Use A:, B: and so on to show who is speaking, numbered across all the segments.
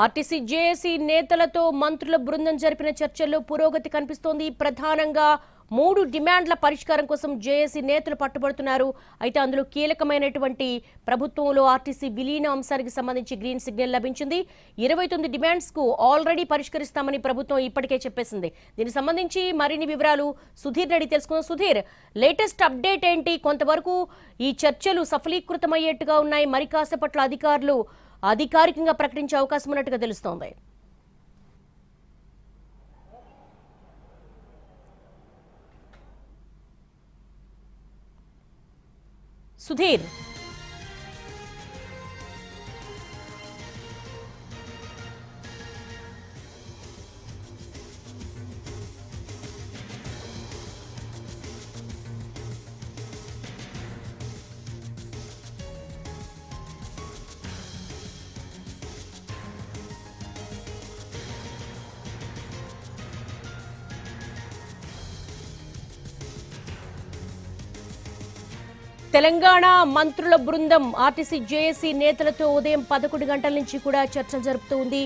A: RTC JAC నేతలతో మంత్రుల బృందం జరిపిన చర్చల్లో పురోగతి కనిపిస్తోంది. ప్రధానంగా 3 డిమాండ్ల పరిష్కారం కోసం జేఏసీ నేతలు పట్టుబడుతున్నారు. అయితే అందులో కీలకమైనటువంటి ప్రభుత్వంలో ఆర్టీసీ విలీన అంశానికి సంబంధించి గ్రీన్ సిగ్నల్ లభించింది. 29 డిమాండ్స్ కు ఆల్రెడీ పరిష్కరిస్తామని ప్రభుత్వం ఇప్పటికే చెప్పేసింది. దీనికి సంబంధించి మరిన్ని వివరాలు సుధీర్ రెడ్డి తెలుసుకుందాం. సుధీర్, లేటెస్ట్ అప్డేట్ ఏంటి? కొంతవరకు ఈ చర్చలు సఫలీకృతమయ్యేట్టుగా ఉన్నాయి. మరి కాసేపట్ల అధికారులు అధికారికంగా ప్రకటించే అవకాశం ఉన్నట్టుగా తెలుస్తోంది. సుధీర్, తెలంగాణ మంత్రుల బృందం ఆర్టీసీ జేఏసీ నేతలతో ఉదయం 11 గంటల నుంచి కూడా చర్చలు జరుపుతోంది.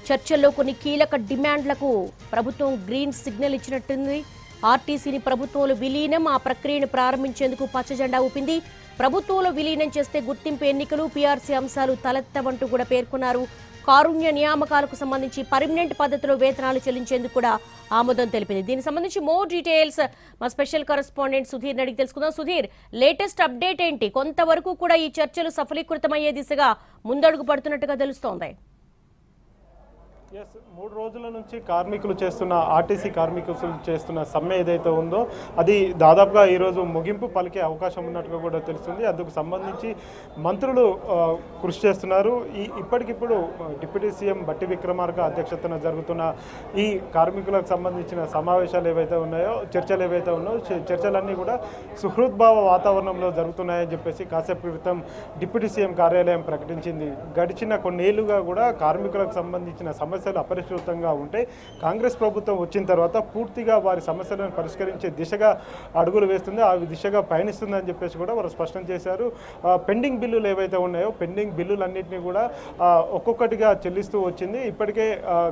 A: చర్చల్లో కొన్ని కీలక డిమాండ్లకు ప్రభుత్వం గ్రీన్ సిగ్నల్ ఇచ్చినట్టుంది. ఆర్టీసీని ప్రభుత్వంలో విలీనం, ఆ ప్రక్రియను ప్రారంభించేందుకు పచ్చజెండా ఊపింది. ప్రభుత్వంలో విలీనం చేస్తే గుర్తింపు ఎన్నికలు, పీఆర్సీ అంశాలు తలెత్తవంటూ కూడా పేర్కొన్నారు. కారుణ్య నియామకాలకు సంబంధించి పర్మనెంట్ పద్ధతిలో వేతనాలు చెల్లించేందుకు కూడా ఆమోదం తెలిపింది. దీనికి సంబంధించి మోర్ డీటెయిల్స్ మా స్పెషల్ కరెస్పాండెంట్ సుధీర్ అడిగి తెలుసుకుందాం. సుధీర్, లేటెస్ట్ అప్డేట్ ఏంటి? కొంతవరకు కూడా ఈ చర్చలు సఫలీకృతమయ్యే దిశగా ముందడుగు పడుతున్నట్టుగా తెలుస్తోంది.
B: 3 రోజుల నుంచి కార్మికులు చేస్తున్న ఆర్టీసీ కార్మికులు చేస్తున్న సమ్మె ఏదైతే ఉందో అది దాదాపుగా ఈరోజు ముగింపు పలికే అవకాశం ఉన్నట్టుగా కూడా తెలుస్తుంది. అందుకు సంబంధించి మంత్రులు కృషి చేస్తున్నారు. ఇప్పటికిప్పుడు డిప్యూటీ సీఎం బట్టి విక్రమార్క అధ్యక్షతన జరుగుతున్న ఈ కార్మికులకు సంబంధించిన సమావేశాలు ఏవైతే ఉన్నాయో, చర్చలు ఏవైతే ఉన్నాయో, చర్చలన్నీ కూడా సుహృద్భావ వాతావరణంలో జరుగుతున్నాయని చెప్పేసి కాసేపు క్రితం డిప్యూటీ సీఎం కార్యాలయం ప్రకటించింది. గడిచిన కొన్నేళ్లుగా కూడా కార్మికులకు సంబంధించిన సమస్యలు అపరిష్కృతంగా ఉంటే కాంగ్రెస్ ప్రభుత్వం వచ్చిన తర్వాత పూర్తిగా వారి సమస్యలను పరిష్కరించే దిశగా అడుగులు వేస్తుంది, ఆ దిశగా పయనిస్తుందని చెప్పేసి కూడా వారు స్పష్టం చేశారు. పెండింగ్ బిల్లులు ఏవైతే ఉన్నాయో పెండింగ్ బిల్లులన్నింటినీ కూడా ఒక్కొక్కటిగా చెల్లిస్తూ వచ్చింది. ఇప్పటికే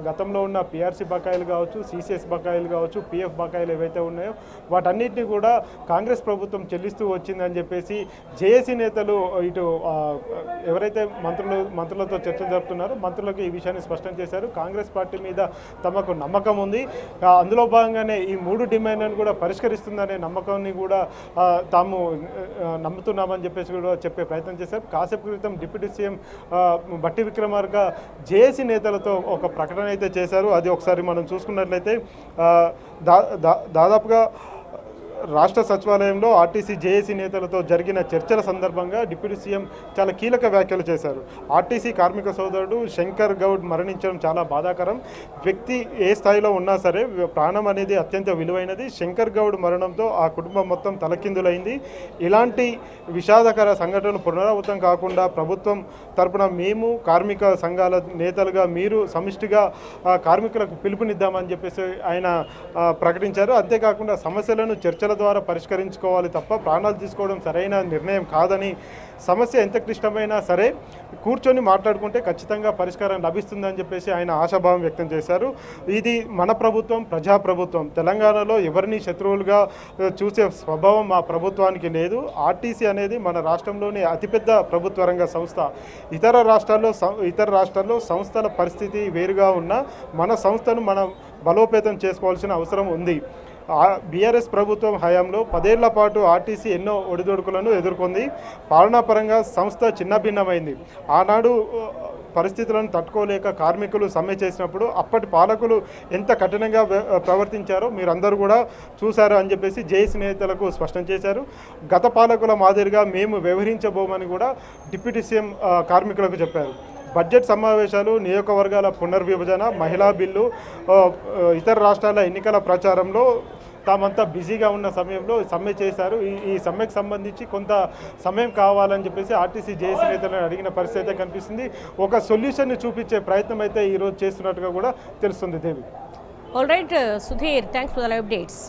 B: గతంలో ఉన్న పీఆర్సీ బకాయిలు కావచ్చు, సిసిఎస్ బకాయిలు కావచ్చు, పిఎఫ్ బకాయిలు ఏవైతే ఉన్నాయో వాటన్నిటిని కూడా కాంగ్రెస్ ప్రభుత్వం చెల్లిస్తూ వచ్చిందని చెప్పేసి జేఏసీ నేతలు ఇటు ఎవరైతే మంత్రులతో చర్చలు జరుపుతున్నారో మంత్రులకు ఈ విషయాన్ని స్పష్టం చేశారు. కాంగ్రెస్ పార్టీ మీద తమకు నమ్మకం ఉంది, అందులో భాగంగానే ఈ 3 డిమాండ్లను కూడా పరిష్కరిస్తుందనే నమ్మకాన్ని కూడా తాము నమ్ముతున్నామని చెప్పేసి కూడా చెప్పే ప్రయత్నం చేశారు. కాసేపు క్రితం డిప్యూటీ సీఎం బట్టి విక్రమార్క జేఏసీ నేతలతో ఒక ప్రకటన అయితే చేశారు. అది ఒకసారి మనం చూసుకున్నట్లయితే దాదాపుగా రాష్ట్ర సచివాలయంలో ఆర్టీసీ జేఏసీ నేతలతో జరిగిన చర్చల సందర్భంగా డిప్యూటీ సీఎం చాలా కీలక వ్యాఖ్యలు చేశారు. ఆర్టీసీ కార్మిక సోదరుడు శంకర్ గౌడ్ మరణించడం చాలా బాధాకరం. వ్యక్తి ఏ స్థాయిలో ఉన్నా సరే ప్రాణం అనేది అత్యంత విలువైనది. శంకర్ గౌడ్ మరణంతో ఆ కుటుంబం మొత్తం తలకిందులైంది. ఇలాంటి విషాదకర సంఘటనలు పునరావృతం కాకుండా ప్రభుత్వం తరపున మేము కార్మిక సంఘాల నేతలుగా మీరు సమిష్టిగా కార్మికులకు పిలుపునిద్దామని చెప్పేసి ఆయన ప్రకటించారు. అంతేకాకుండా సమస్యలను చర్చల ద్వారా పరిష్కరించుకోవాలి తప్ప ప్రాణాలు తీసుకోవడం సరైన నిర్ణయం కాదని, సమస్య ఎంత క్లిష్టమైనా సరే కూర్చొని మాట్లాడుకుంటే ఖచ్చితంగా పరిష్కారం లభిస్తుందని చెప్పేసి ఆయన ఆశాభావం వ్యక్తం చేశారు. ఇది మన ప్రభుత్వం, ప్రజాప్రభుత్వం. తెలంగాణలో ఎవరిని శత్రువులుగా చూసే స్వభావం మా ప్రభుత్వానికి లేదు. ఆర్టీసీ అనేది మన రాష్ట్రంలోని అతిపెద్ద ప్రభుత్వ రంగ సంస్థ. ఇతర రాష్ట్రాల్లో సంస్థల పరిస్థితి వేరుగా ఉన్నా మన సంస్థను మనం బలోపేతం చేసుకోవాల్సిన అవసరం ఉంది. బీఆర్ఎస్ ప్రభుత్వం హయాంలో 10 ఏళ్ల పాటు ఆర్టీసీ ఎన్నో ఒడిదొడుకులను ఎదుర్కొంది. పాలనాపరంగా సంస్థ చిన్నభిన్నమైంది. ఆనాడు పరిస్థితులను తట్టుకోలేక కార్మికులు సమ్మె చేసినప్పుడు అప్పటి పాలకులు ఎంత కఠినంగా ప్రవర్తించారో మీరందరూ కూడా చూశారు అని చెప్పేసి జేఏసీ నేతలకు స్పష్టం చేశారు. గత పాలకుల మాదిరిగా మేము వ్యవహరించబోమని కూడా డిప్యూటీ సీఎం కార్మికులకు చెప్పారు. బడ్జెట్ సమావేశాలు, నియోజకవర్గాల పునర్విభజన, మహిళా బిల్లు, ఇతర రాష్ట్రాల ఎన్నికల ప్రచారంలో తామంతా బిజీగా ఉన్న సమయంలో సమ్మె చేశారు. ఈ సమ్మెకు సంబంధించి కొంత సమయం కావాలని చెప్పేసి ఆర్టీసీ జేఏసీ నేతలను అడిగిన పరిస్థితి అయితే కనిపిస్తుంది. ఒక సొల్యూషన్ని చూపించే ప్రయత్నం అయితే ఈరోజు చేస్తున్నట్టుగా కూడా తెలుస్తుంది. Devi.
A: All right Sudheer, thanks for the live updates.